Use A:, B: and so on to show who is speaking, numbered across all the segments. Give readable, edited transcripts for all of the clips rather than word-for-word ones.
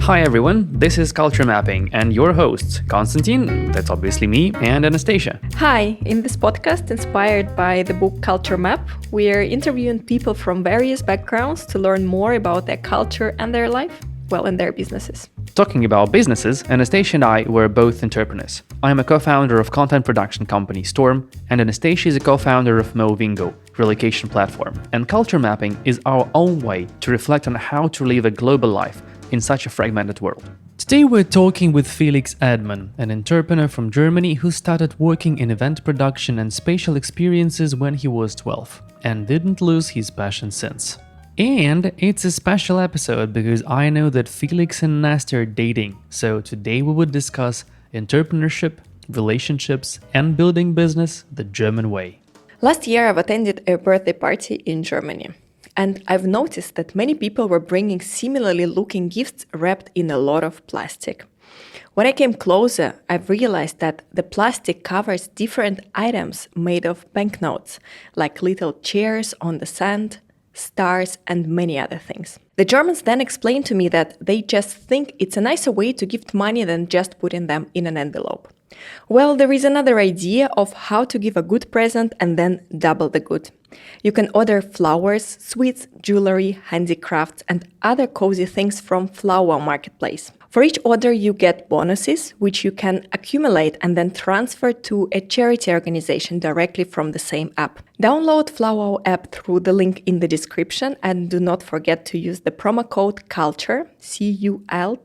A: Hi everyone, this is Culture Mapping and your hosts, Konstantin, that's obviously me, and Anastasia.
B: Hi, in this podcast inspired by the book Culture Map, we are interviewing people from various backgrounds to learn more about their culture and their life, and their businesses.
A: Talking about businesses, Anastasia and I were both entrepreneurs. I am a co-founder of content production company Storm, and Anastasia is a co-founder of Movingo, relocation platform. And culture mapping is our own way to reflect on how to live a global life in such a fragmented world. Today we're talking with Felix Erdmann, an entrepreneur from Germany who started working in event production and spatial experiences when he was 12, and didn't lose his passion since. And it's a special episode because I know that Felix and Nasta are dating, so today we would discuss entrepreneurship, relationships, and building business the German way.
B: Last year I've attended a birthday party in Germany, and I've noticed that many people were bringing similarly looking gifts wrapped in a lot of plastic. When I came closer, I've realized that the plastic covers different items made of banknotes, like little chairs on the sand, stars, and many other things. The Germans then explained to me that they just think it's a nicer way to gift money than just putting them in an envelope. Well, there is another idea of how to give a good present and then double the good. You can order flowers, sweets, jewelry, handicrafts, and other cozy things from Flower Marketplace. For each order, you get bonuses, which you can accumulate and then transfer to a charity organization directly from the same app. Download Flower app through the link in the description and do not forget to use the promo code CULTURE, CULTURE,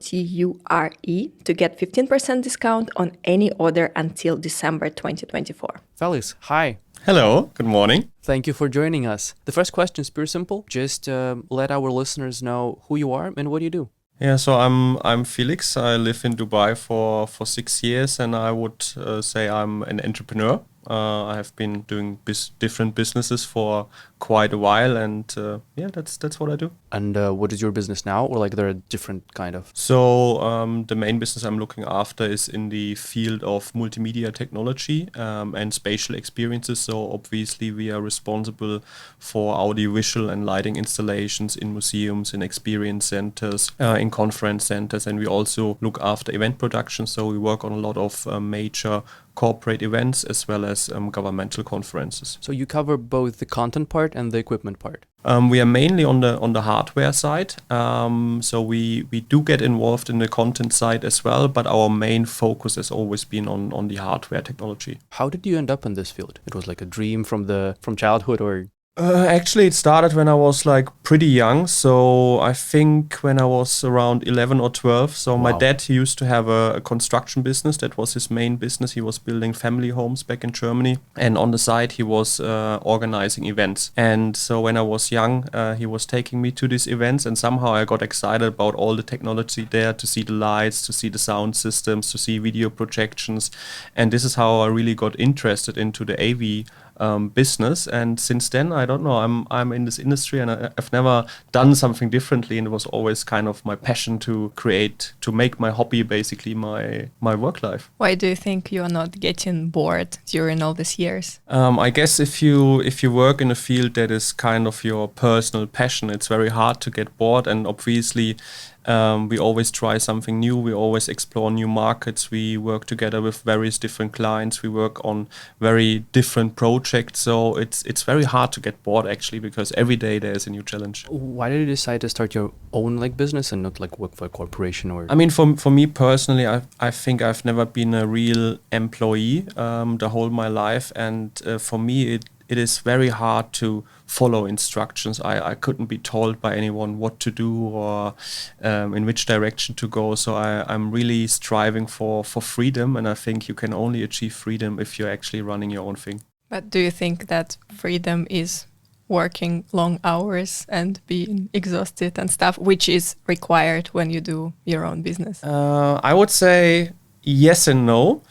B: to get 15% discount on any order until December 2024.
A: Felix, hi.
C: Hello, good morning.
A: Thank you for joining us. The first question is pretty simple. Just let our listeners know who you are and what you do.
C: Yeah, so I'm Felix. I live in Dubai for 6 years, and I would say I'm an entrepreneur. I have been doing different businesses for quite a while, and that's what I do.
A: And what is your business now, or like there are different kind of?
C: So the main business I'm looking after is in the field of multimedia technology and spatial experiences. So obviously we are responsible for audiovisual and lighting installations in museums, in experience centers, in conference centers, and we also look after event production. So we work on a lot of major corporate events as well as governmental conferences.
A: So you cover both the content part and the equipment part?
C: We are mainly on the hardware side. So we do get involved in the content side as well, but our main focus has always been on the hardware technology.
A: How did you end up in this field? It was like a dream from childhood, or?
C: Actually, it started when I was like pretty young. So I think when I was around 11 or 12. So my dad used to have a construction business. That was his main business. He was building family homes back in Germany. And on the side, he was organizing events. And so when I was young, he was taking me to these events. And somehow I got excited about all the technology there, to see the lights, to see the sound systems, to see video projections. And this is how I really got interested into the AV business, and since then I don't know, I'm in this industry, and I've never done something differently, and it was always kind of my passion to create, to make my hobby basically my work life.
B: Why do you think you are not getting bored during all these years?
C: I guess if you work in a field that is kind of your personal passion, it's very hard to get bored, and obviously we always try something new. We always explore new markets. We work together with various different clients. We work on very different projects. So it's very hard to get bored actually, because every day there's a new challenge.
A: Why did you decide to start your own business and not work for a corporation? Or
C: I mean, for me personally, I think I've never been a real employee the whole my life, and for me it is very hard to follow instructions. I couldn't be told by anyone what to do or in which direction to go. So I'm really striving for freedom, and I think you can only achieve freedom if you're actually running your own thing.
B: But do you think that freedom is working long hours and being exhausted and stuff, which is required when you do your own business?
C: I would say yes and no.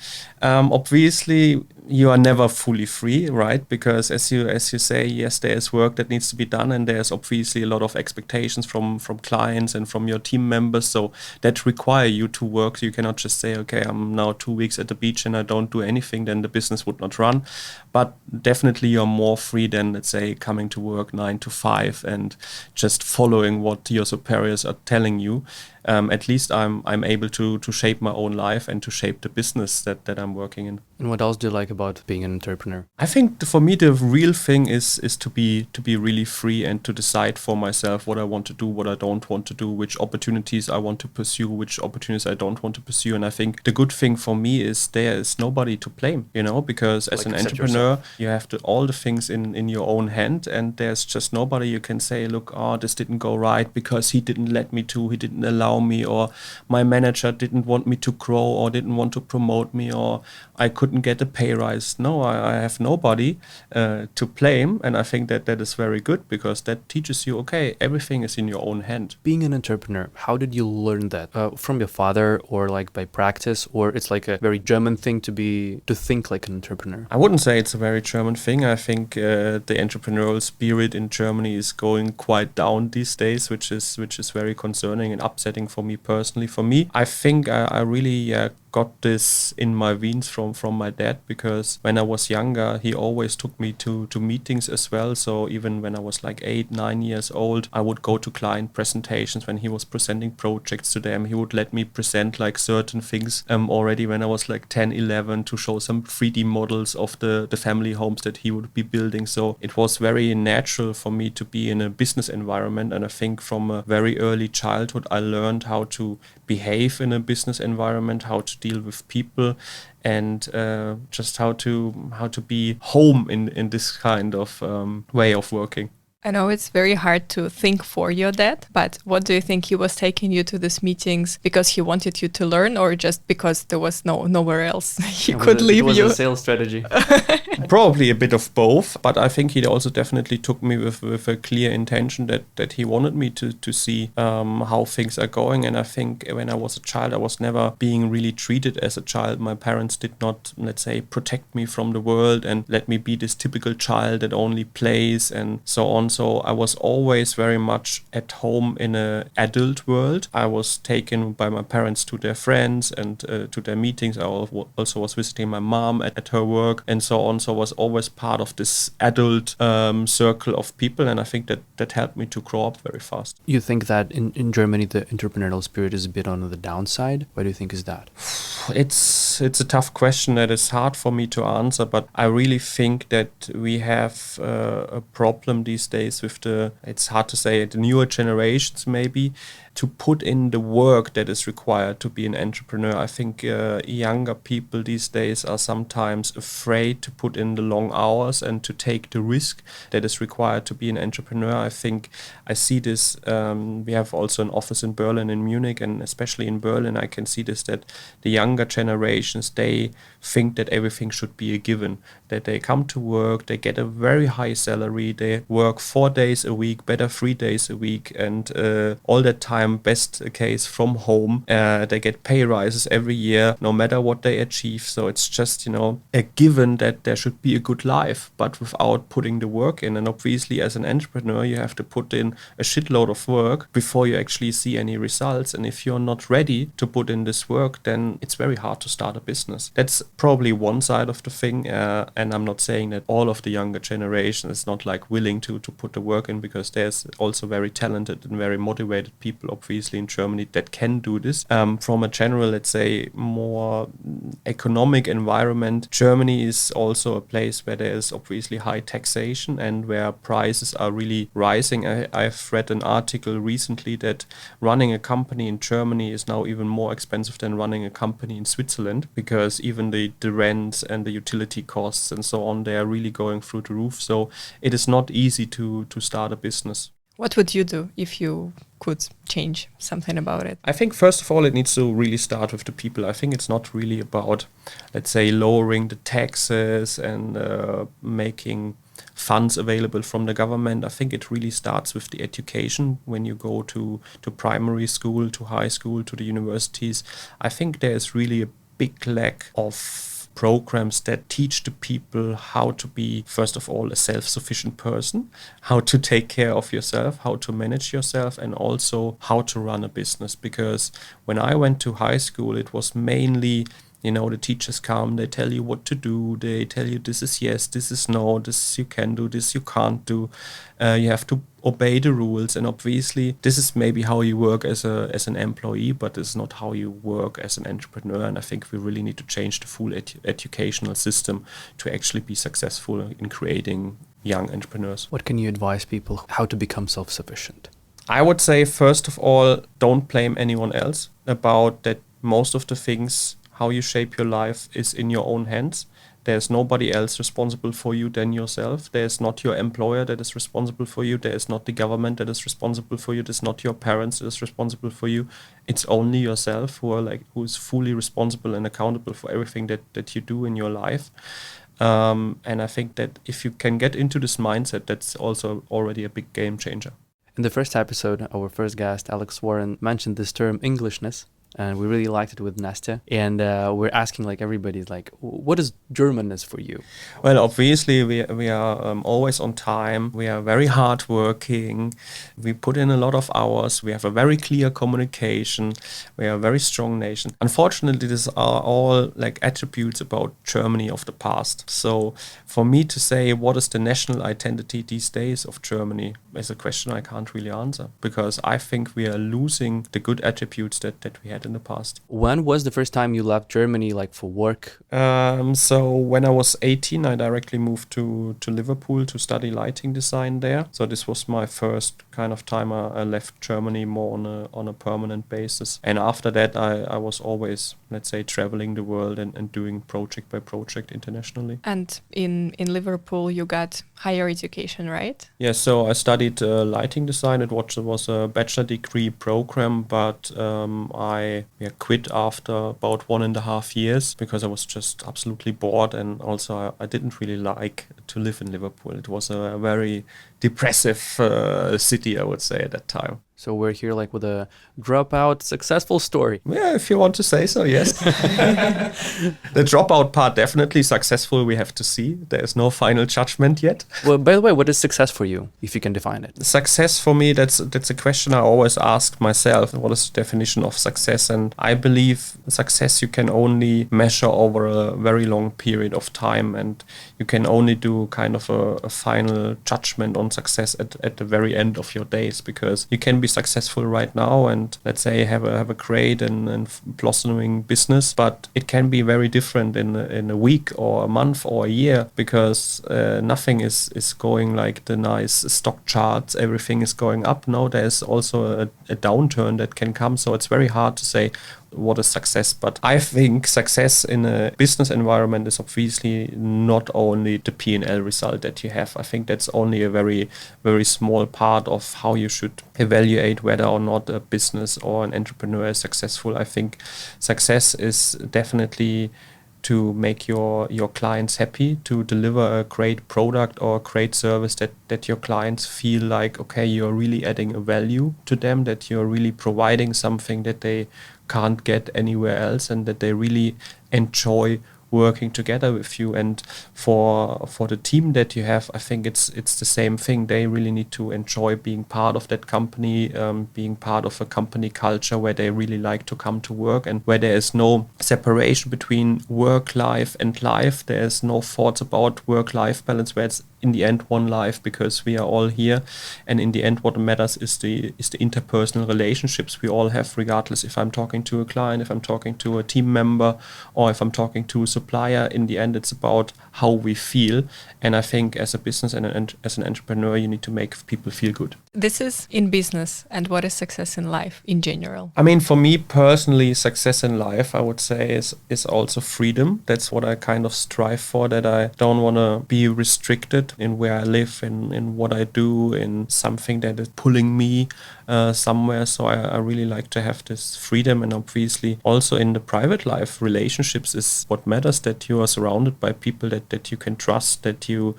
C: Obviously, you are never fully free, right? Because as you say, yes, there is work that needs to be done, and there's obviously a lot of expectations from clients and from your team members. So that require you to work. You cannot just say, okay, I'm now 2 weeks at the beach and I don't do anything. Then the business would not run. But definitely, you're more free than, let's say, coming to work 9 to 5 and just following what your superiors are telling you. At least I'm able to shape my own life and to shape the business that I'm working in.
A: And what else do you like about being an entrepreneur?
C: I think for me the real thing is to be really free and to decide for myself what I want to do, what I don't want to do, which opportunities I want to pursue, which opportunities I don't want to pursue. And I think the good thing for me is there is nobody to blame, because as an entrepreneur, you have all the things in your own hand, and there's just nobody you can say, look, this didn't go right because he didn't let me to, he didn't allow me, or my manager didn't want me to grow or didn't want to promote me, or I couldn't get a pay rise. No, I have nobody to blame, and I think that is very good because that teaches you, okay, everything is in your own hand.
A: Being an entrepreneur, how did you learn that? From your father, or like by practice, or it's like a very German thing to think like an entrepreneur?
C: I wouldn't say it's a very German thing. I think the entrepreneurial spirit in Germany is going quite down these days, which is very concerning and upsetting for me personally. For me, I think I really got this in my veins from my dad, because when I was younger, he always took me to meetings as well. So even when I was like 8-9 years old, I would go to client presentations. When he was presenting projects to them, he would let me present like certain things already when I was like 10-11 to show some 3D models of the family homes that he would be building. So it was very natural for me to be in a business environment, and I think from a very early childhood I learned how to behave in a business environment, how to deal with people, and just how to be home in this kind of way of working.
B: I know it's very hard to think for your dad, but what do you think, he was taking you to these meetings because he wanted you to learn, or just because there was nowhere else he could leave you?
A: It was a sales strategy.
C: Probably a bit of both, but I think he also definitely took me with a clear intention that he wanted me to see how things are going. And I think when I was a child, I was never being really treated as a child. My parents did not, let's say, protect me from the world and let me be this typical child that only plays and so on. So I was always very much at home in an adult world. I was taken by my parents to their friends and to their meetings. I also was visiting my mom at her work and so on. So I was always part of this adult circle of people. And I think that helped me to grow up very fast.
A: You think that in Germany, the entrepreneurial spirit is a bit on the downside? Why do you think is that?
C: It's a tough question that is hard for me to answer, but I really think that we have a problem these days with it's hard to say, the newer generations maybe, to put in the work that is required to be an entrepreneur. I think younger people these days are sometimes afraid to put in the long hours and to take the risk that is required to be an entrepreneur. I think I see this, we have also an office in Berlin and Munich, and especially in Berlin I can see this, that the younger generations, they think that everything should be a given, that they come to work, they get a very high salary, they work 4 days a week, better 3 days a week, and all that time, best case, from home. They get pay rises every year, no matter what they achieve. So it's just, a given that there should be a good life, but without putting the work in. And obviously, as an entrepreneur, you have to put in a shitload of work before you actually see any results. And if you're not ready to put in this work, then it's very hard to start a business. That's probably one side of the thing. And I'm not saying that all of the younger generation is not like willing to put the work in, because there's also very talented and very motivated people obviously in Germany that can do this. From a general, let's say, more economic environment, Germany is also a place where there is obviously high taxation and where prices are really rising. I've read an article recently that running a company in Germany is now even more expensive than running a company in Switzerland, because even the rents and the utility costs and so on, they are really going through the roof. So it is not easy to start a business.
B: What would you do if you could change something about it?
C: I think first of all, it needs to really start with the people. I think it's not really about, let's say, lowering the taxes and making funds available from the government. I think it really starts with the education. When you go to primary school, to high school, to the universities, I think there's really a big lack of programs that teach the people how to be, first of all, a self-sufficient person, how to take care of yourself, how to manage yourself, and also how to run a business. Because when I went to high school, it was mainly, the teachers come, they tell you what to do, they tell you this is yes, this is no, this you can do, this you can't do. You have to obey the rules, and obviously this is maybe how you work as an employee, but it's not how you work as an entrepreneur. And I think we really need to change the full educational system to actually be successful in creating young entrepreneurs.
A: What can you advise people how to become self-sufficient?
C: I would say, first of all, don't blame anyone else about that. Most of the things, how you shape your life, is in your own hands. There's nobody else responsible for you than yourself. There's not your employer that is responsible for you. There's not the government that is responsible for you. There's not your parents that is responsible for you. It's only yourself who is fully responsible and accountable for everything that you do in your life. And I think that if you can get into this mindset, that's also already a big game changer.
A: In the first episode, our first guest, Alex Warren, mentioned this term Englishness. And we really liked it with Nastia. And we're asking everybody, what is Germanness for you?
C: Well, obviously we are always on time. We are very hardworking. We put in a lot of hours. We have a very clear communication. We are a very strong nation. Unfortunately, these are all attributes about Germany of the past. So for me to say what is the national identity these days of Germany is a question I can't really answer, because I think we are losing the good attributes that we had in the past.
A: When was the first time you left Germany, for work?
C: So when I was 18, I directly moved to Liverpool to study lighting design there. So this was my first kind of time I left Germany more on a permanent basis. And after that, I was always, let's say, traveling the world and doing project by project internationally.
B: And in Liverpool, you got higher education, right?
C: Yeah, so I studied lighting design. It was a bachelor degree program, but I quit after about 1.5 years because I was just absolutely bored, and also I didn't really like to live in Liverpool. It was a very depressive city, I would say, at that time.
A: So we're here with a dropout successful story.
C: Yeah, if you want to say so, yes. The dropout part, definitely successful, we have to see. There's no final judgment yet.
A: Well, by the way, what is success for you, if you can define it?
C: Success for me, that's a question I always ask myself. What is the definition of success? And I believe success you can only measure over a very long period of time, and you can only do kind of a final judgment on success at the very end of your days, because you can be successful right now and, let's say, have a great and blossoming business, but it can be very different in a week or a month or a year, because nothing is going like the nice stock charts, everything is going up. No, there's also a downturn that can come, so it's very hard to say what is success. But I think success in a business environment is obviously not only the P&L result that you have. I think that's only a very, very small part of how you should evaluate whether or not a business or an entrepreneur is successful. I think success is definitely to make your clients happy, to deliver a great product or a great service that your clients feel like, okay, you're really adding a value to them, that you're really providing something that they can't get anywhere else, and that they really enjoy working together with you. And for the team that you have, I think it's the same thing. They really need to enjoy being part of that company, being part of a company culture where they really like to come to work, and where there is no separation between work life and life. There's no thoughts about work-life balance, where it's in the end one life, because we are all here, and in the end what matters is the interpersonal relationships we all have, regardless if I'm talking to a client, if I'm talking to a team member, or if I'm talking to a supplier. In the end, it's about how we feel, and I think as a business and as an entrepreneur, you need to make people feel good.
B: This is in business, and what is success in life in general?
C: I mean, for me personally, success in life, I would say, is also freedom. That's what I kind of strive for, that I don't want to be restricted in where I live, in what I do, in something that is pulling me. somewhere. So I really like to have this freedom, and obviously also in the private life, relationships is what matters, that you are surrounded by people that you can trust, that you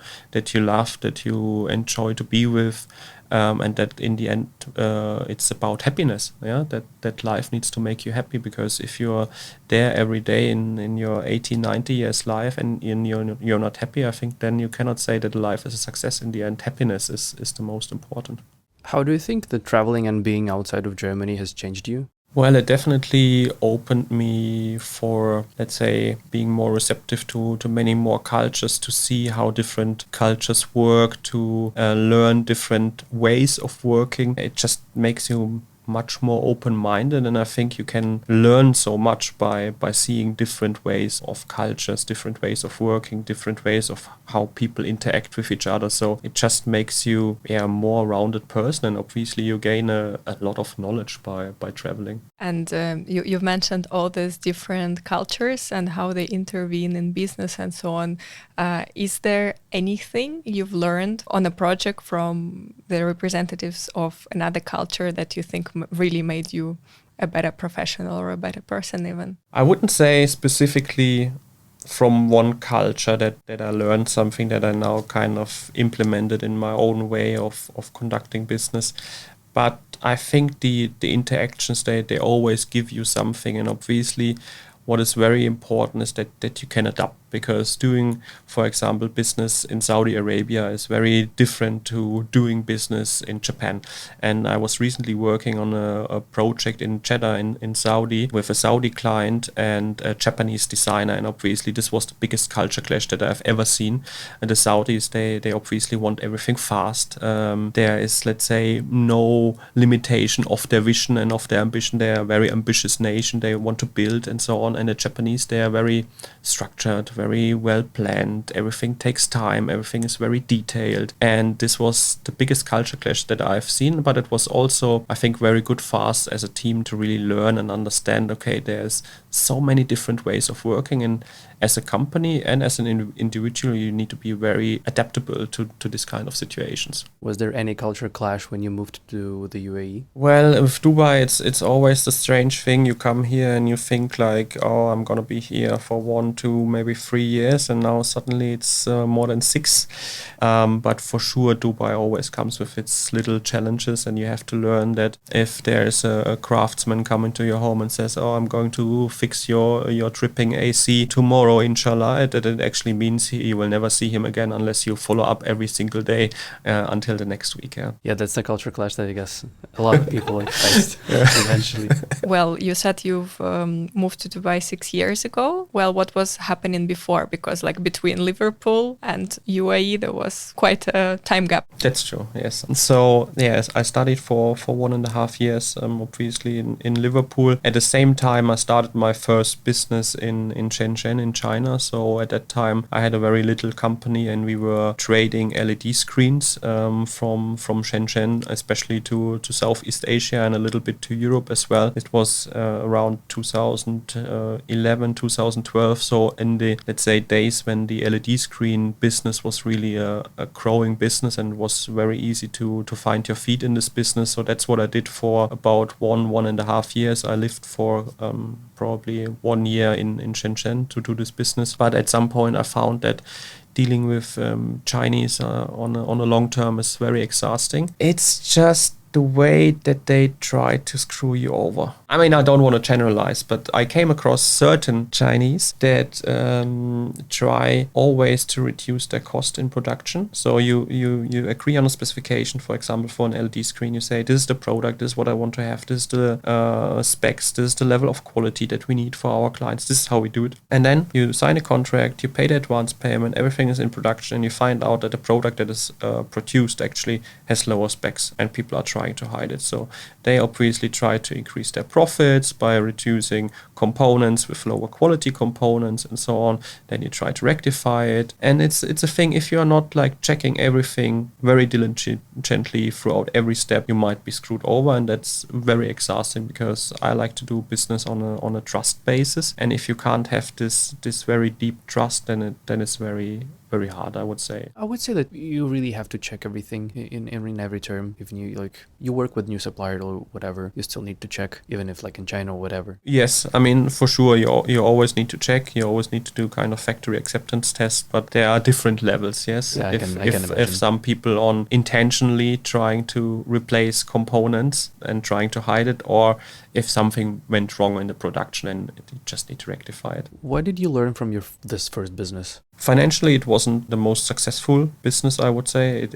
C: love, that you enjoy to be with. And that in the end, it's about happiness. Yeah, that life needs to make you happy, because if you're there every day in your 80, 90 years life and you're not happy, I think then you cannot say that life is a success. In the end, happiness is the most important.
A: How do you think that traveling and being outside of Germany has changed you?
C: Well, it definitely opened me for, let's say, being more receptive to many more cultures, to see how different cultures work, to learn different ways of working. It just makes you much more open-minded, and I think you can learn so much by seeing different ways of cultures, different ways of working, different ways of how people interact with each other. So it just makes you a more rounded person, and obviously you gain a lot of knowledge by traveling.
B: And you've mentioned all these different cultures and how they intervene in business and so on. Is there anything you've learned on a project from the representatives of another culture that you think really made you a better professional or a better person even?
C: I wouldn't say specifically from one culture that I learned something that I now kind of implemented in my own way of conducting business. But I think the interactions, they always give you something. And obviously what is very important is that you can adapt, because doing, for example, business in Saudi Arabia is very different to doing business in Japan. And I was recently working on a project in Jeddah in Saudi with a Saudi client and a Japanese designer. And obviously this was the biggest culture clash that I've ever seen. And the Saudis, they obviously want everything fast. There is, let's say, no limitation of their vision and of their ambition. They are a very ambitious nation. They want to build and so on. And the Japanese, they are very structured, very well planned. Everything takes time. Everything is very detailed. And this was the biggest culture clash that I've seen. But it was also, I think, very good for us as a team to really learn and understand, okay, there's so many different ways of working. And as a company and as an individual, you need to be very adaptable to this kind of situations.
A: Was there any culture clash when you moved to the UAE?
C: Well, with Dubai, it's always the strange thing. You come here and you think like, oh, I'm going to be here for 1, 2, maybe 3 years. And now suddenly it's more than 6. But for sure, Dubai always comes with its little challenges. And you have to learn that if there's a craftsman coming to your home and says, oh, I'm going to fix your dripping AC tomorrow, inshallah, that it actually means you will never see him again unless you follow up every single day until the next week.
A: Yeah, that's the culture clash that I guess a lot of people faced eventually.
B: Well, you said you've moved to Dubai 6 years ago. Well, what was happening before? Because like between Liverpool and UAE, there was quite a time gap.
C: That's true, yes. And so, yes, I studied for 1.5 years, obviously in Liverpool. At the same time, I started my first business in Shenzhen in China. So at that time, I had a very little company and we were trading LED screens from Shenzhen, especially to Southeast Asia and a little bit to Europe as well. It was around 2011, 2012. So in the, let's say, days when the LED screen business was really a growing business and was very easy to find your feet in this business. So that's what I did for about 1.5 years. I lived for probably 1 year in Shenzhen to do this business. But at some point I found that dealing with Chinese on a long term is very exhausting. It's just the way that they try to screw you over. I mean, I don't want to generalize, but I came across certain Chinese that try always to reduce their cost in production. So you agree on a specification, for example, for an LED screen. You say, this is the product, this is what I want to have, this is the specs, this is the level of quality that we need for our clients, this is how we do it. And then you sign a contract, you pay the advance payment, everything is in production, and you find out that the product that is produced actually has lower specs, and people are trying to hide it. So they obviously try to increase their profits by reducing components with lower quality components and so on. Then you try to rectify it. And it's a thing, if you are not like checking everything very diligently throughout every step, you might be screwed over. And that's very exhausting, because I like to do business on a trust basis. And if you can't have this very deep trust, then it's very very hard, I would say.
A: I would say that you really have to check everything in every term. If you work with new supplier or whatever, you still need to check, even if like in China or whatever.
C: Yes, I mean, for sure, you always need to check. You always need to do kind of factory acceptance tests, but there are different levels. Yes,
A: Yeah, I can imagine.
C: If some people on intentionally trying to replace components and trying to hide it, or if something went wrong in the production and you just need to rectify it.
A: What did you learn from this first business?
C: Financially, it wasn't the most successful business, I would say.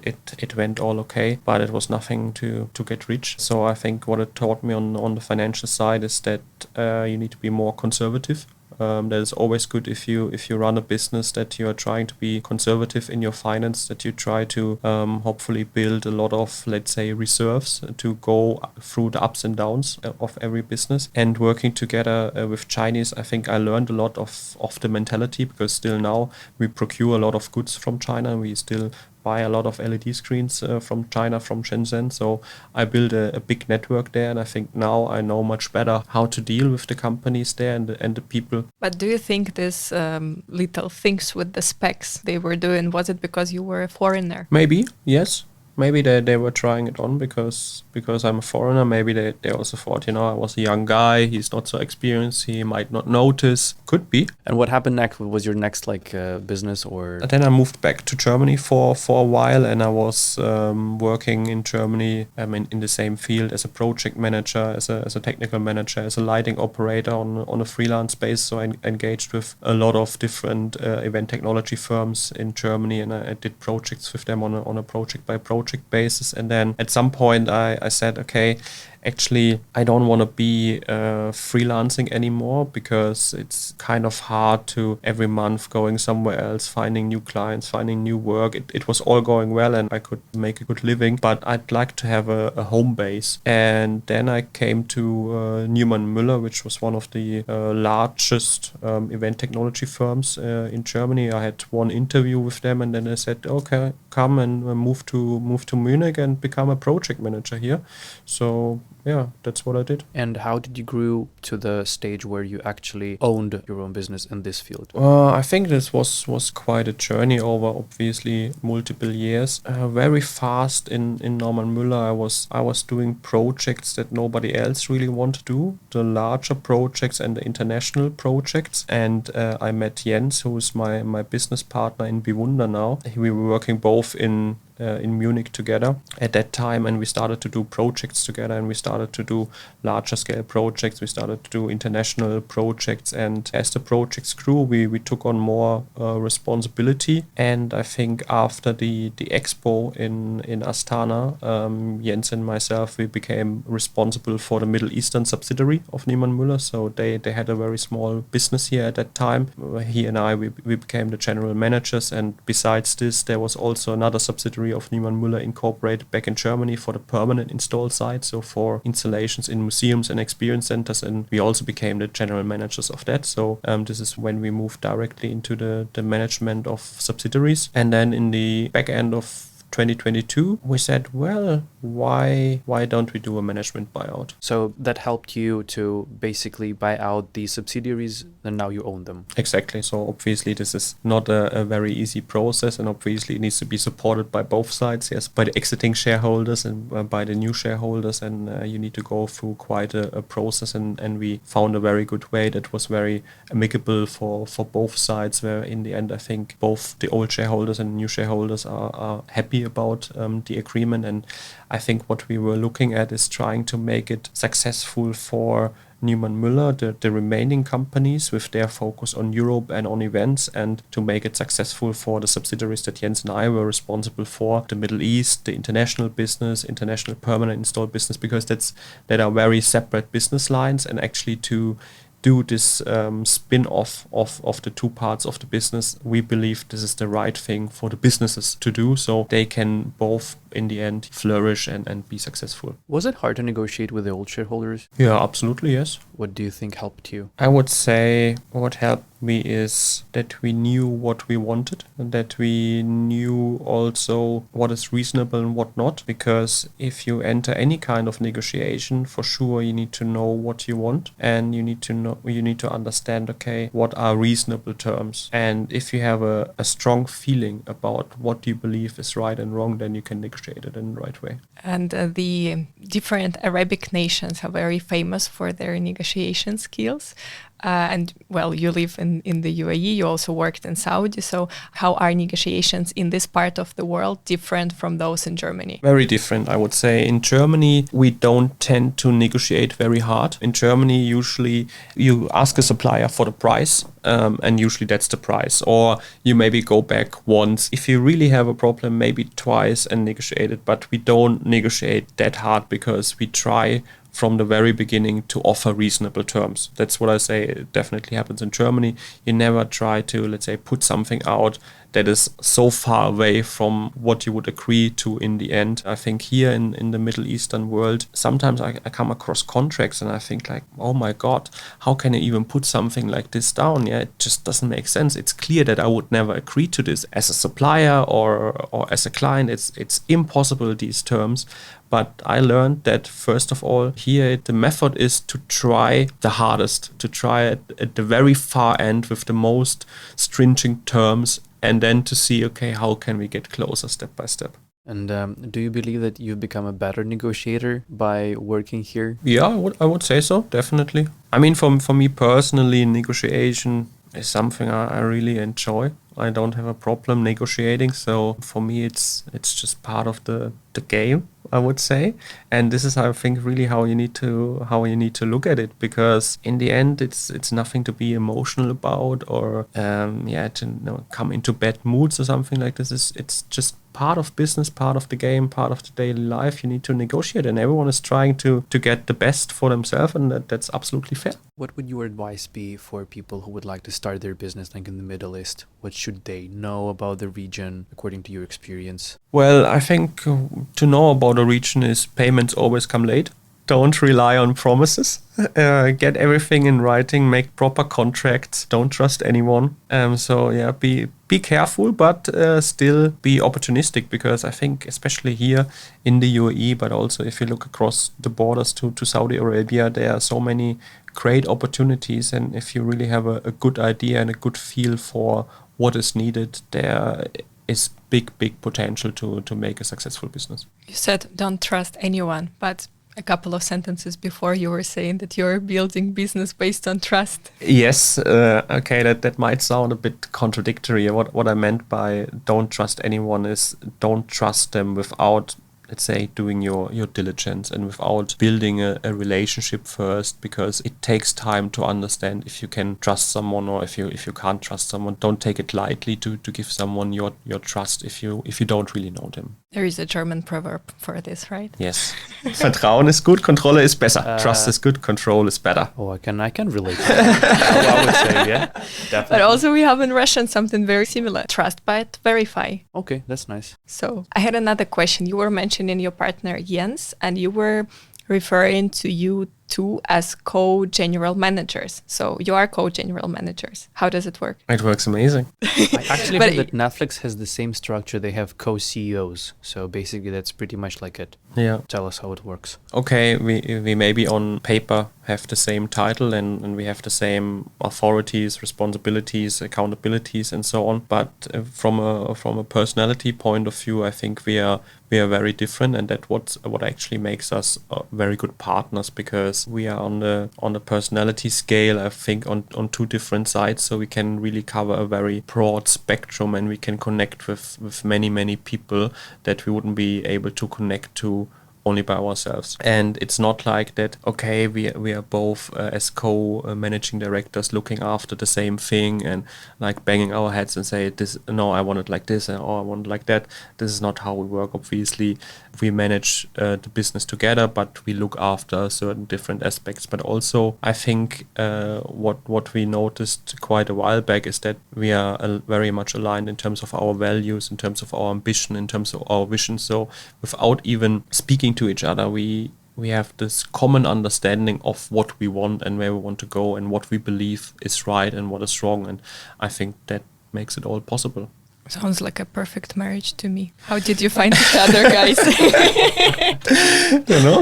C: It went all okay, but it was nothing to get rich. So I think what it taught me on the financial side is that you need to be more conservative. That is always good if you run a business, that you are trying to be conservative in your finance, that you try to hopefully build a lot of, let's say, reserves to go through the ups and downs of every business. And working together with Chinese, I think I learned a lot of the mentality, because still now we procure a lot of goods from China. We still buy a lot of LED screens from China, from Shenzhen. So I built a big network there, and I think now I know much better how to deal with the companies there and the people.
B: But do you think this little things with the specs they were doing, was it because you were a foreigner?
C: Maybe, yes. Maybe they were trying it on because I'm a foreigner. Maybe they also thought, I was a young guy, he's not so experienced, he might not notice. Could be.
A: And what happened next? Was your next business or?
C: And then I moved back to Germany for a while, and I was working in Germany in the same field as a project manager, as a technical manager, as a lighting operator on a freelance base. So I engaged with a lot of different event technology firms in Germany, and I did projects with them on a project by project basis. And then at some point I said, okay, actually I don't want to be freelancing anymore, because it's kind of hard to every month going somewhere else, finding new clients, finding new work. It was all going well and I could make a good living, but I'd like to have a home base. And then I came to Neumann Müller, which was one of the largest event technology firms in Germany. I had one interview with them, and then they said, okay, come and move to Munich and become a project manager here. So yeah, that's what I did.
A: And how did you grow to the stage where you actually owned your own business in this field?
C: I think this was quite a journey over obviously multiple years. Very fast in Neumann Müller, I was doing projects that nobody else really wanted to do, the larger projects and the international projects. And I met Jens, who is my business partner in Bewunder now. We were working both in Munich together at that time, and we started to do projects together, and we started to do larger scale projects, we started to do international projects, and as the projects grew, we took on more responsibility. And I think after the expo in Astana, Jens and myself, we became responsible for the Middle Eastern subsidiary of Neumann Müller. So they had a very small business here at that time. He and I, we became the general managers, and besides this, there was also another subsidiary of Neumann Müller incorporated back in Germany for the permanent install side, so for installations in museums and experience centers, and we also became the general managers of that. So this is when we moved directly into the management of subsidiaries. And then in the back end of 2022, we said, well, why don't we do a management buyout?
A: So that helped you to basically buy out the subsidiaries, and now you own them.
C: Exactly. So obviously this is not a very easy process, and obviously it needs to be supported by both sides, yes, by the exiting shareholders and by the new shareholders, and you need to go through quite a process, and we found a very good way that was very amicable for both sides, where in the end I think both the old shareholders and new shareholders are happy about the agreement. And I think what we were looking at is trying to make it successful for Neumann Müller, the remaining companies, with their focus on Europe and on events, and to make it successful for the subsidiaries that Jens and I were responsible for, the Middle East, the international business, international permanent install business, because that are very separate business lines. And actually to do this spin-off of the two parts of the business, we believe this is the right thing for the businesses to do, so they can both in the end flourish and be successful.
A: Was it hard to negotiate with the old shareholders?
C: Yeah, absolutely, yes.
A: What do you think helped you?
C: I would say what helped me is that we knew what we wanted and that we knew also what is reasonable and what not. Because if you enter any kind of negotiation, for sure you need to know what you want, and you need to understand, okay, what are reasonable terms. And if you have a strong feeling about what you believe is right and wrong, then you can negotiate it in the right way.
B: And the different Arabic nations are very famous for their negotiation skills. And well, you live in the UAE, you also worked in Saudi. So how are negotiations in this part of the world different from those in Germany?
C: Very different, I would say. In Germany, we don't tend to negotiate very hard. In Germany, usually you ask a supplier for the price, and usually that's the price. Or you maybe go back once. If you really have a problem, maybe twice and negotiate it. But we don't negotiate that hard because we try from the very beginning to offer reasonable terms. That's what I say it definitely happens in Germany. You never try to, let's say, put something out that is so far away from what you would agree to in the end. I think here in the Middle Eastern world, sometimes I come across contracts and I think like, oh my God, how can I even put something like this down? Yeah, it just doesn't make sense. It's clear that I would never agree to this as a supplier or as a client. It's impossible, these terms. But I learned that, first of all, here the method is to try the hardest, to try at the very far end with the most stringent terms, and then to see, okay, how can we get closer step by step.
A: And do you believe that you've become a better negotiator by working here?
C: Yeah, I would say so, definitely. I mean, for me personally, negotiation is something I really enjoy. I don't have a problem negotiating, so for me it's just part of the game, I would say. And this is, I think, really how you need to look at it, because in the end it's nothing to be emotional about or to come into bad moods or something like this. It's just part of business, part of the game, part of the daily life. You need to negotiate, and everyone is trying to get the best for themselves, and that's absolutely fair.
A: What would your advice be for people who would like to start their business like in the Middle East? What should they know about the region according to your experience?
C: Well, I think to know about a region is payments always come late. Don't rely on promises. Get everything in writing. Make proper contracts. Don't trust anyone. Be careful, but still be opportunistic, because I think especially here in the UAE, but also if you look across the borders to Saudi Arabia, there are so many great opportunities. And if you really have a good idea and a good feel for what is needed, there is big potential to make a successful business.
B: You said don't trust anyone, but a couple of sentences before you were saying that you're building business based on trust.
C: Yes, okay, that might sound a bit contradictory. What I meant by don't trust anyone is don't trust them without, let's say, doing your diligence and without building a relationship first, because it takes time to understand if you can trust someone or if you can't trust someone. Don't take it lightly to give someone your trust if you don't really know them.
B: There is a German proverb for this, right?
C: Yes. Vertrauen ist gut, Kontrolle ist besser. Trust is good, control is better.
A: Oh, I can relate to that. I would say, yeah, definitely.
B: But also we have in Russian something very similar. Trust but verify.
A: Okay, that's nice.
B: So I had another question. You were mentioning your partner Jens, and you were referring to you two as co-general managers. So you are co-general managers. How does it work?
C: It works amazing.
A: I actually heard that Netflix has the same structure. They have co-CEOs. So basically that's pretty much like it.
C: Yeah.
A: Tell us how it works.
C: Okay, we maybe on paper have the same title and we have the same authorities, responsibilities, accountabilities and so on. But from a personality point of view, I think we are very different, and that what actually makes us very good partners, because we are on the personality scale, I think, on two different sides, so we can really cover a very broad spectrum, and we can connect with many people that we wouldn't be able to connect to only by ourselves. And it's not like that, okay, we are both as co-managing directors looking after the same thing and like banging our heads and say, this, no, I want it like this, and oh, I want it like that. This is not how we work, obviously. We manage the business together, but we look after certain different aspects. But also, I think what we noticed quite a while back is that we are very much aligned in terms of our values, in terms of our ambition, in terms of our vision. So without even speaking to each other, we have this common understanding of what we want and where we want to go and what we believe is right and what is wrong. And I think that makes it all possible.
B: Sounds like a perfect marriage to me. How did you find each other, guys?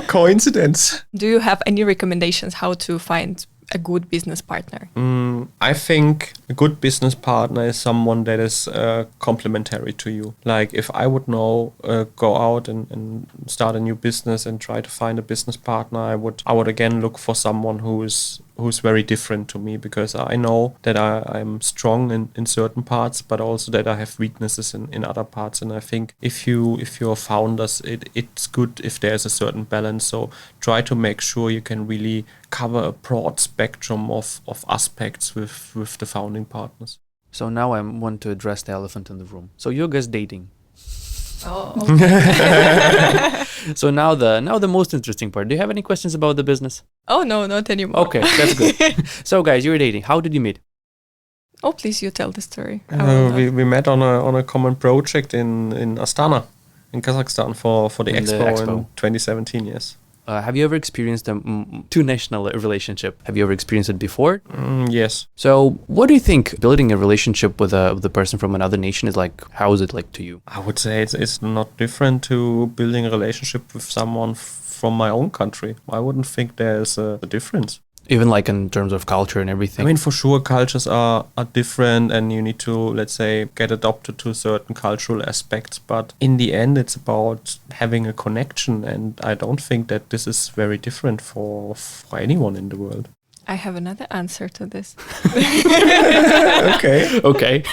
C: Coincidence.
B: Do you have any recommendations how to find a good business partner?
C: I think a good business partner is someone that is complementary to you. Like if I would go out and start a new business and try to find a business partner, I would again look for someone who's very different to me, because I know that I'm strong in certain parts, but also that I have weaknesses in other parts. And I think if you're founders, it's good if there's a certain balance. So try to make sure you can really cover a broad spectrum of aspects with the founding partners.
A: So now I want to address the elephant in the room. So you're guys dating.
B: Oh, okay.
A: So now the most interesting part. Do you have any questions about the business?
B: Oh, no, not anymore.
A: Okay, that's good. So guys, you're dating. How did you meet?
B: Oh, please, you tell the story.
C: We met on a common project in Astana, in Kazakhstan for the expo in 2017, yes.
A: Have you ever experienced a two-national relationship? Have you ever experienced it before?
C: Yes.
A: So what do you think building a relationship with a person from another nation is like? How is it like to you?
C: I would say it's not different to building a relationship with someone from my own country. I wouldn't think there's a difference.
A: Even like in terms of culture and everything?
C: I mean, for sure, cultures are different and you need to, let's say, get adopted to certain cultural aspects. But in the end, it's about having a connection. And I don't think that this is very different for anyone in the world.
B: I have another answer to this.
C: Okay.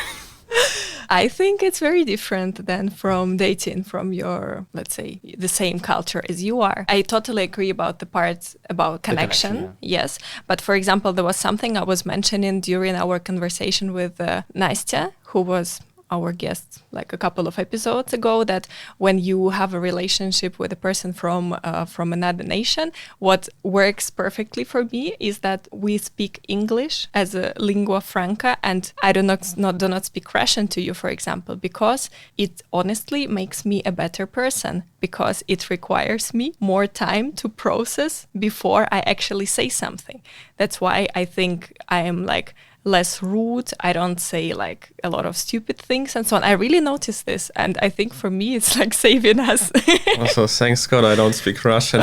B: I think it's very different than from dating from your, let's say, the same culture as you are. I totally agree about the parts about connection, yes. But for example, there was something I was mentioning during our conversation with Nastya, who was our guest like a couple of episodes ago, that when you have a relationship with a person from another nation, what works perfectly for me is that we speak English as a lingua franca, and I do not speak Russian to you, for example, because it honestly makes me a better person, because it requires me more time to process before I actually say something. That's why I think I am like less rude. I don't say like a lot of stupid things and so on. I really notice this, and I think for me it's like saving us.
C: Also, thanks God I don't speak Russian.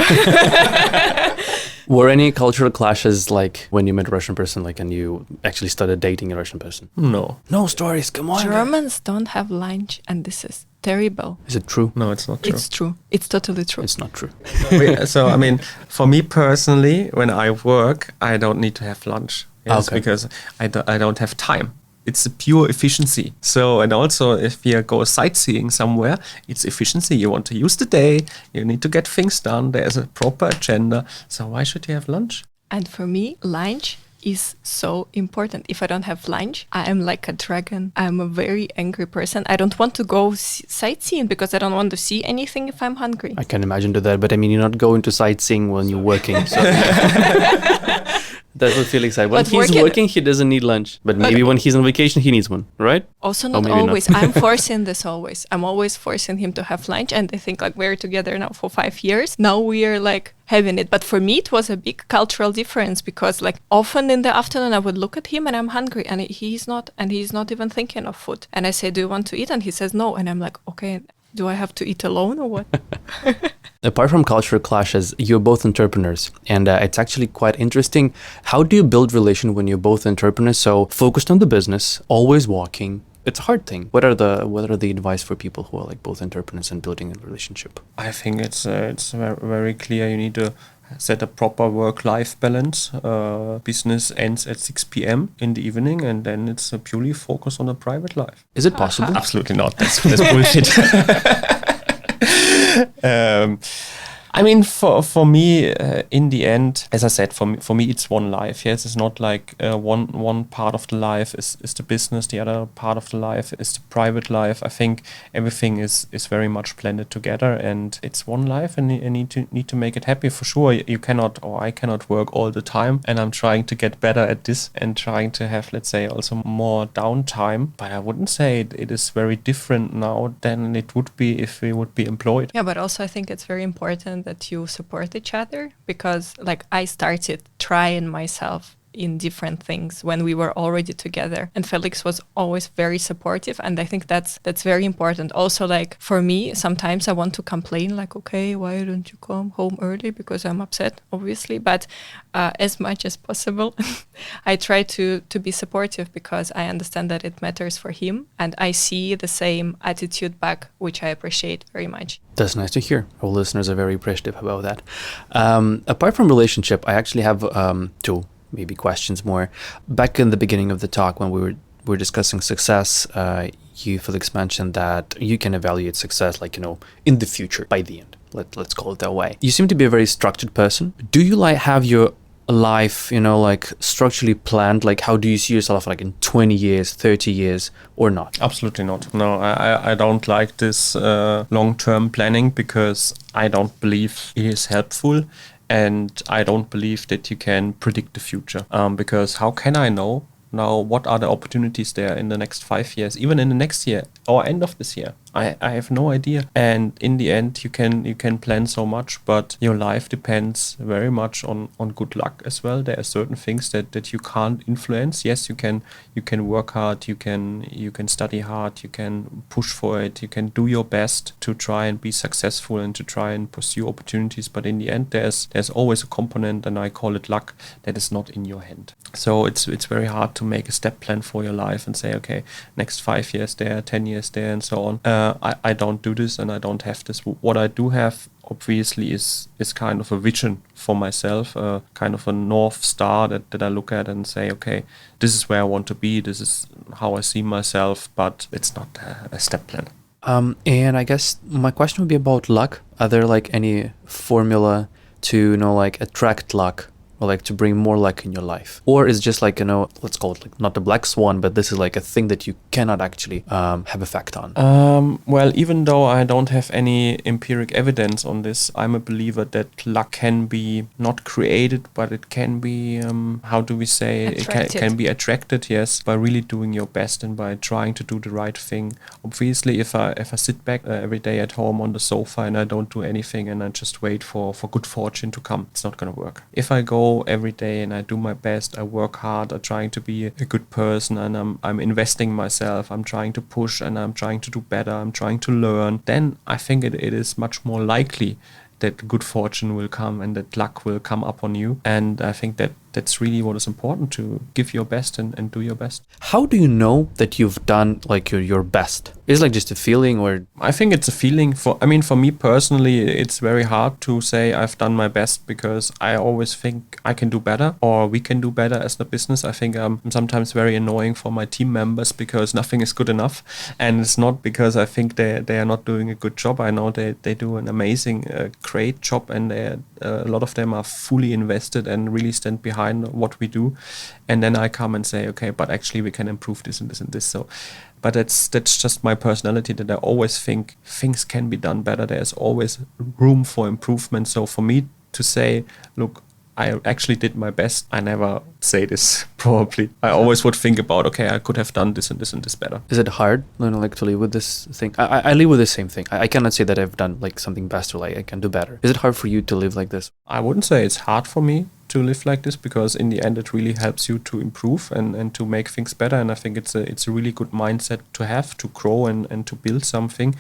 A: Were any cultural clashes like when you met a Russian person, like, and you actually started dating a Russian person?
C: No.
A: No stories, come on.
B: Germans don't have lunch, and this is terrible.
A: Is it true?
C: No, it's not true.
B: It's true. It's totally true.
A: It's not true.
C: So, I mean, for me personally, when I work, I don't need to have lunch. Yes, okay. Because I don't have time. It's a pure efficiency. So, and also if you go sightseeing somewhere, it's efficiency. You want to use the day, you need to get things done, there's a proper agenda. So why should you have lunch?
B: And for me, lunch is so important. If I don't have lunch, I am like a dragon. I'm a very angry person. I don't want to go sightseeing because I don't want to see anything if I'm hungry.
A: I can imagine to that, but I mean, you're not going to sightseeing when you're working. So. That's what Felix said. When he's working, he doesn't need lunch. But maybe when he's on vacation, he needs one, right?
B: Also not always. I'm forcing this always. I'm always forcing him to have lunch. And I think like we're together now for 5 years. Now we are like having it. But for me, it was a big cultural difference because like often in the afternoon, I would look at him and I'm hungry and he's not even thinking of food. And I say, do you want to eat? And he says, no. And I'm like, okay, do I have to eat alone or what?
A: Apart from cultural clashes, you're both entrepreneurs, and it's actually quite interesting. How do you build relation when you're both entrepreneurs? So focused on the business, always walking. It's a hard thing. What are the advice for people who are like both entrepreneurs and building a relationship?
C: I think it's very clear. You need to set a proper work-life balance. Business ends at 6 p.m. in the evening, and then it's purely focused on a private life.
A: Is it possible?
C: Absolutely not. That's bullshit. I mean, for me, in the end, as I said, for me, it's one life. Yes, it's not like one part of the life is the business, the other part of the life is the private life. I think everything is very much blended together, and it's one life, and you need to make it happy. For sure, you cannot, or I cannot work all the time, and I'm trying to get better at this and trying to have, let's say, also more downtime. But I wouldn't say it is very different now than it would be if we would be employed.
B: Yeah, but also I think it's very important that you support each other, because like I started trying myself in different things when we were already together, and Felix was always very supportive, and I think that's very important. Also, like for me, sometimes I want to complain, like, okay, why don't you come home early, because I'm upset, obviously, but as much as possible I try to be supportive, because I understand that it matters for him, and I see the same attitude back, which I appreciate very much.
A: That's nice to hear. Our listeners are very appreciative about that. Apart from relationship, I actually have two maybe questions more. Back in the beginning of the talk, when we were discussing success, you, Felix, mentioned that you can evaluate success, like, in the future, by the end. Let's call it that way. You seem to be a very structured person. Do you have your life, like structurally planned? Like, how do you see yourself, like in 20 years, 30 years, or not?
C: Absolutely not. No, I don't like this long-term planning, because I don't believe it is helpful. And I don't believe that you can predict the future, because how can I know now what are the opportunities there in the next 5 years, even in the next year or end of this year? I have no idea. And in the end, you can plan so much, but your life depends very much on good luck as well. There are certain things that you can't influence. Yes, you can work hard, you can study hard, you can push for it, you can do your best to try and be successful and to try and pursue opportunities. But in the end, there's always a component, and I call it luck, that is not in your hand. So it's very hard to make a step plan for your life and say, okay, next 5 years there, 10 years there, and so on. I don't do this, and I don't have this. What I do have, obviously, is kind of a vision for myself, kind of a North Star that I look at and say, okay, this is where I want to be, this is how I see myself, but it's not a step plan.
A: And I guess my question would be about luck. Are there any formula to attract luck, or to bring more luck in your life? Or is just let's call it not the black swan, but this is a thing that you cannot actually have effect on?
C: Well, even though I don't have any empiric evidence on this, I'm a believer that luck can be not created, but it can be, how do we say,
B: attracted.
C: It can be attracted, yes, by really doing your best and by trying to do the right thing. Obviously, if I sit back every day at home on the sofa and I don't do anything and I just wait for good fortune to come, it's not going to work. If I go every day and I do my best, I work hard, I'm trying to be a good person, and I'm investing myself, I'm trying to push, and I'm trying to do better, I'm trying to learn, then I think it is much more likely that good fortune will come and that luck will come up on you. And I think that's really what is important, to give your best and do your best.
A: How do you know that you've done your best? Is it just a feeling, or?
C: I think it's a feeling. For me personally, it's very hard to say I've done my best, because I always think I can do better, or we can do better as the business. I think I'm sometimes very annoying for my team members, because nothing is good enough. And it's not because I think they are not doing a good job. I know they do an amazing, great job, and a lot of them are fully invested and really stand behind what we do. And then I come and say, okay, but actually we can improve this and this and this. So, but that's just my personality, that I always think things can be done better. There's always room for improvement. So for me to say, look, I actually did my best, I never say this, probably. I always would think about, okay, I could have done this and this and this better.
A: Is it hard, to live with this thing? I live with the same thing. I cannot say that I've done something best, or I can do better. Is it hard for you to live like this?
C: I wouldn't say it's hard for me to live like this, because in the end it really helps you to improve and to make things better. And I think it's a really good mindset to have, to grow and to build something.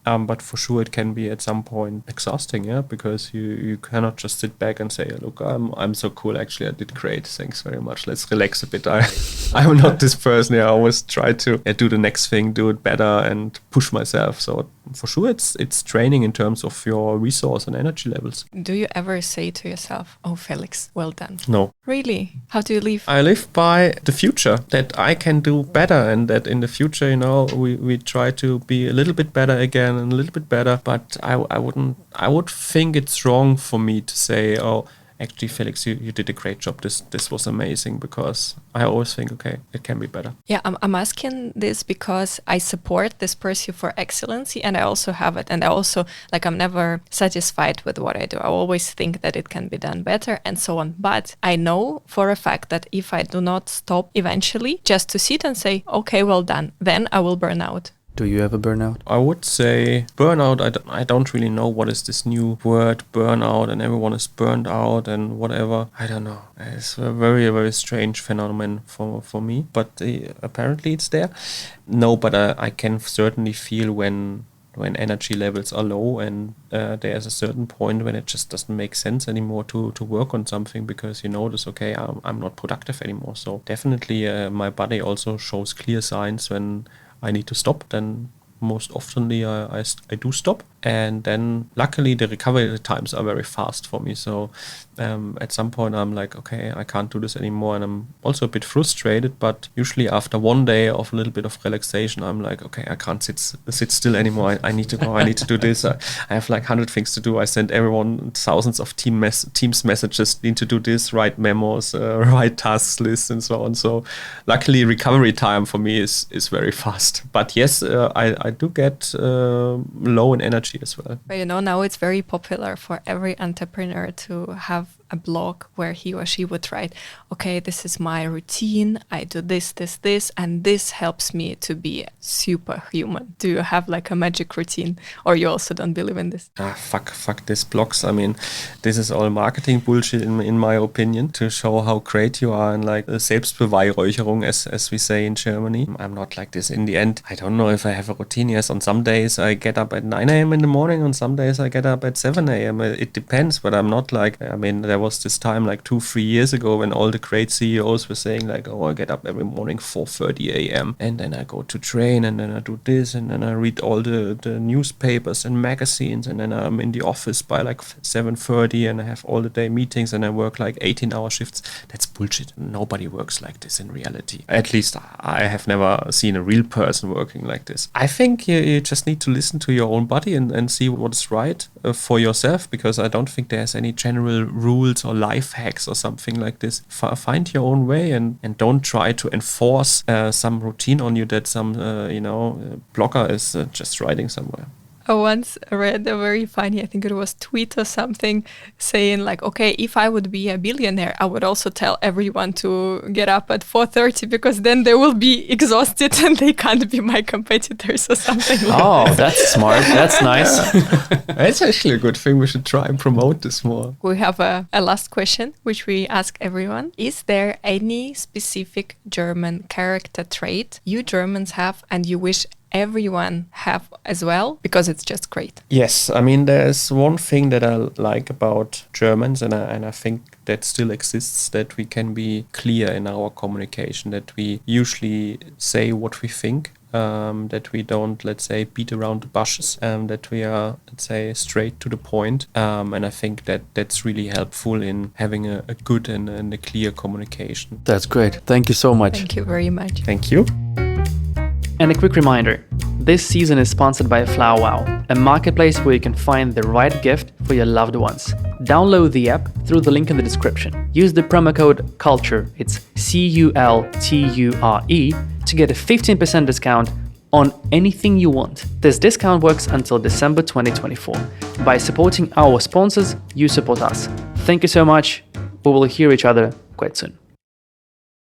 C: But for sure it can be at some point exhausting, yeah, because you cannot just sit back and say, look, I'm so cool, actually I did great, thanks very much, let's relax a bit. I'm not this person. I always try to do the next thing, do it better and push myself. So for sure it's training in terms of your resource and energy levels.
B: Do you ever say to yourself, "Oh, Felix, well done"?
C: No.
B: Really? How do you live?
C: I live by the future, that I can do better, and that in the future, we try to be a little bit better again and a little bit better. But I would think it's wrong for me to say, "Oh, actually, Felix, you did a great job. This was amazing," because I always think, okay, it can be better.
B: Yeah, I'm asking this because I support this pursuit for excellency, and I also have it. And I also, I'm never satisfied with what I do. I always think that it can be done better and so on. But I know for a fact that if I do not stop eventually just to sit and say, okay, well done, then I will burn out.
A: Do you ever burn out?
C: I would say burnout, I don't really know what is this new word, burnout, and everyone is burned out and whatever. I don't know. It's a very, very strange phenomenon for me, but apparently it's there. No, but I can certainly feel when energy levels are low and there's a certain point when it just doesn't make sense anymore to work on something, because you notice, okay, I'm not productive anymore. So definitely my body also shows clear signs when I need to stop. Then most oftenly I do stop, and then luckily the recovery times are very fast for me. So at some point I'm like, okay, I can't do this anymore, and I'm also a bit frustrated. But usually after one day of a little bit of relaxation, I'm like, okay, I can't sit still anymore. I need to go. I need to do this. I have 100 things to do. I send everyone thousands of Teams messages. Need to do this. Write memos. Write tasks lists and so on. So luckily recovery time for me is very fast. But yes, I do get low in energy as well.
B: But now it's very popular for every entrepreneur to have a blog where he or she would write, okay, this is my routine, I do this, and this helps me to be superhuman. Do you have a magic routine, or you also don't believe in this?
C: Fuck these blogs. I mean, this is all marketing bullshit in my opinion, to show how great you are, and Selbstbeweihräucherung as we say in Germany. I'm not like this. In the end, I don't know if I have a routine. Yes, on some days I get up at 9 a.m. in the morning, on some days I get up at 7 a.m. It depends, but I'm not there was this time 2-3 years ago when all the great CEOs were saying oh, I get up every morning 4:30 a.m. and then I go to train, and then I do this, and then I read all the newspapers and magazines, and then I'm in the office by 7:30, and I have all the day meetings, and I work 18-hour shifts. That's bullshit. Nobody works like this in reality. At least I have never seen a real person working like this. I think you just need to listen to your own body and see what's right for yourself, because I don't think there's any general rules or life hacks or something like this. Find your own way, and don't try to enforce some routine on you that some blogger is just writing somewhere.
B: I once read a very funny, I think it was tweet or something, saying okay, if I would be a billionaire, I would also tell everyone to get up at 4:30, because then they will be exhausted and they can't be my competitors or something like that.
A: Oh, that's smart. That's nice.
C: That's actually a good thing. We should try and promote this more.
B: We have a last question, which we ask everyone. Is there any specific German character trait you Germans have and you wish everyone have as well, because it's just great?
C: Yes, I mean, there's one thing that I like about Germans, and I think that still exists, that we can be clear in our communication, that we usually say what we think, that we don't, let's say, beat around the bushes, that we are, let's say, straight to the point, and I think that that's really helpful in having a good and a clear communication.
A: That's great. Thank you so much.
B: Thank you very much.
C: Thank you.
A: And a quick reminder, this season is sponsored by FlowerWow, a marketplace where you can find the right gift for your loved ones. Download the app through the link in the description. Use the promo code CULTURE, it's CULTURE, to get a 15% discount on anything you want. This discount works until December 2024. By supporting our sponsors, you support us. Thank you so much. We will hear each other quite soon.